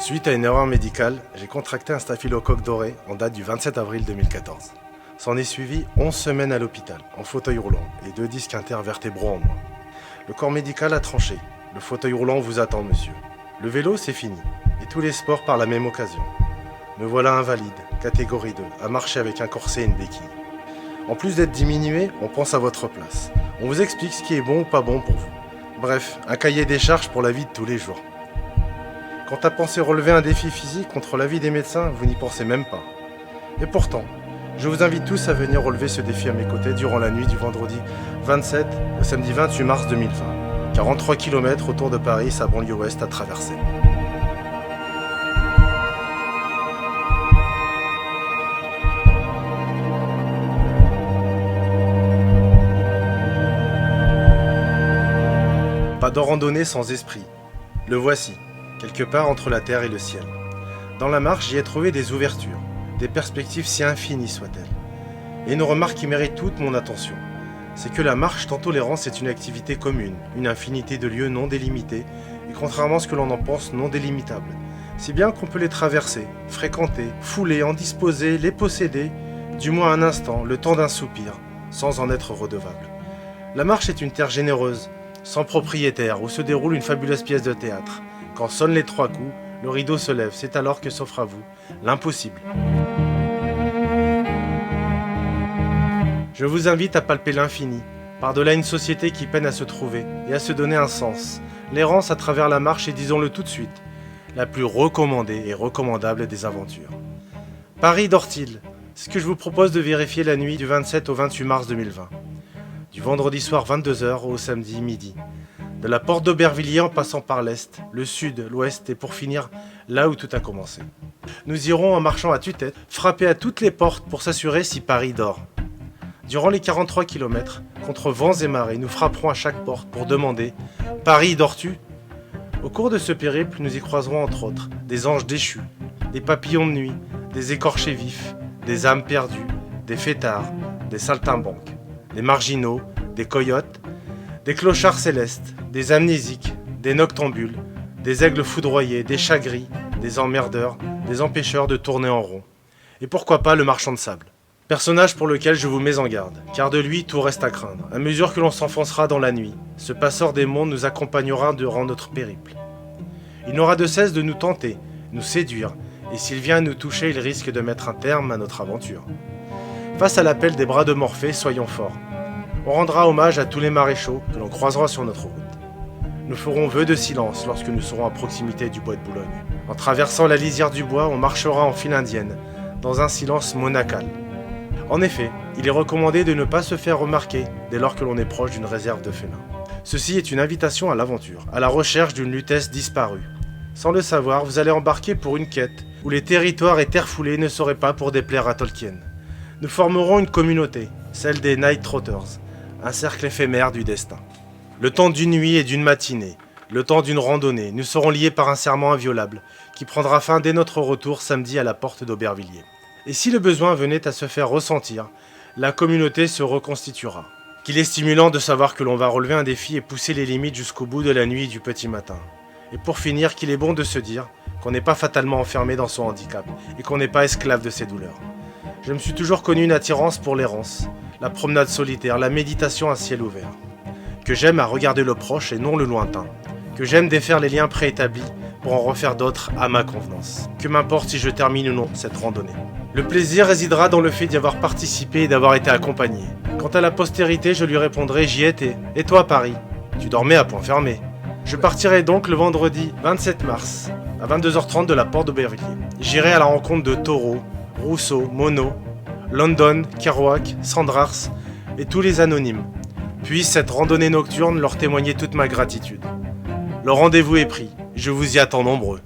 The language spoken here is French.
Suite à une erreur médicale, j'ai contracté un staphylocoque doré en date du 27 avril 2014. S'en est suivi 11 semaines à l'hôpital, en fauteuil roulant, et 2 disques intervertébraux en moins. Le corps médical a tranché. Le fauteuil roulant vous attend, monsieur. Le vélo, c'est fini, et tous les sports par la même occasion. Me voilà invalide, catégorie 2, à marcher avec un corset et une béquille. En plus d'être diminué, on pense à votre place. On vous explique ce qui est bon ou pas bon pour vous. Bref, un cahier des charges pour la vie de tous les jours. Quant à penser relever un défi physique contre l'avis des médecins, vous n'y pensez même pas. Et pourtant, je vous invite tous à venir relever ce défi à mes côtés durant la nuit du vendredi 27 au samedi 28 mars 2020. 43 km autour de Paris, sa banlieue ouest à traverser. Pas de randonnée sans esprit. Le voici, quelque part entre la terre et le ciel. Dans la marche, j'y ai trouvé des ouvertures, des perspectives si infinies soient-elles. Et une remarque qui mérite toute mon attention, c'est que la marche tant tolérance est une activité commune, une infinité de lieux non délimités, et contrairement à ce que l'on en pense, non délimitables. Si bien qu'on peut les traverser, fréquenter, fouler, en disposer, les posséder, du moins un instant, le temps d'un soupir, sans en être redevable. La marche est une terre généreuse, sans propriétaire, où se déroule une fabuleuse pièce de théâtre. Quand sonnent les 3 coups, le rideau se lève, c'est alors que s'offre à vous l'impossible. Je vous invite à palper l'infini, par-delà une société qui peine à se trouver et à se donner un sens. L'errance à travers la marche est, disons-le tout de suite, la plus recommandée et recommandable des aventures. Paris dort-il? C'est ce que je vous propose de vérifier la nuit du 27 au 28 mars 2020. Du vendredi soir 22h au samedi midi. De la porte d'Aubervilliers en passant par l'Est, le Sud, l'Ouest et pour finir là où tout a commencé. Nous irons en marchant à tue-tête, frapper à toutes les portes pour s'assurer si Paris dort. Durant les 43 km, contre vents et marées, nous frapperons à chaque porte pour demander « Paris, dors-tu » Au cours de ce périple, nous y croiserons entre autres des anges déchus, des papillons de nuit, des écorchés vifs, des âmes perdues, des fêtards, des saltimbanques, des marginaux, des coyotes, des clochards célestes, des amnésiques, des noctambules, des aigles foudroyés, des chats gris, des emmerdeurs, des empêcheurs de tourner en rond. Et pourquoi pas le marchand de sable. Personnage pour lequel je vous mets en garde, car de lui tout reste à craindre. À mesure que l'on s'enfoncera dans la nuit, ce passeur des mondes nous accompagnera durant notre périple. Il n'aura de cesse de nous tenter, nous séduire, et s'il vient à nous toucher, il risque de mettre un terme à notre aventure. Face à l'appel des bras de Morphée, soyons forts. On rendra hommage à tous les maréchaux que l'on croisera sur notre route. Nous ferons vœu de silence lorsque nous serons à proximité du bois de Boulogne. En traversant la lisière du bois, on marchera en file indienne, dans un silence monacal. En effet, il est recommandé de ne pas se faire remarquer dès lors que l'on est proche d'une réserve de félins. Ceci est une invitation à l'aventure, à la recherche d'une lutèce disparue. Sans le savoir, vous allez embarquer pour une quête où les territoires et terres foulées ne seraient pas pour déplaire à Tolkien. Nous formerons une communauté, celle des Night Trotters, un cercle éphémère du destin. Le temps d'une nuit et d'une matinée, le temps d'une randonnée, nous serons liés par un serment inviolable qui prendra fin dès notre retour samedi à la porte d'Aubervilliers. Et si le besoin venait à se faire ressentir, la communauté se reconstituera. Qu'il est stimulant de savoir que l'on va relever un défi et pousser les limites jusqu'au bout de la nuit et du petit matin. Et pour finir, qu'il est bon de se dire qu'on n'est pas fatalement enfermé dans son handicap et qu'on n'est pas esclave de ses douleurs. Je me suis toujours connu une attirance pour l'errance, la promenade solitaire, la méditation à ciel ouvert. Que j'aime à regarder le proche et non le lointain. Que j'aime défaire les liens préétablis pour en refaire d'autres à ma convenance. Que m'importe si je termine ou non cette randonnée. Le plaisir résidera dans le fait d'y avoir participé et d'avoir été accompagné. Quant à la postérité, je lui répondrai « J'y étais. Et toi, Paris? Tu dormais à point fermé. » Je partirai donc le vendredi 27 mars, à 22h30 de la porte d'Aubervilliers. J'irai à la rencontre de Taureau, Rousseau, Monod, London, Kerouac, Sandrars et tous les anonymes. Puisse cette randonnée nocturne leur témoigner toute ma gratitude. Le rendez-vous est pris, je vous y attends nombreux.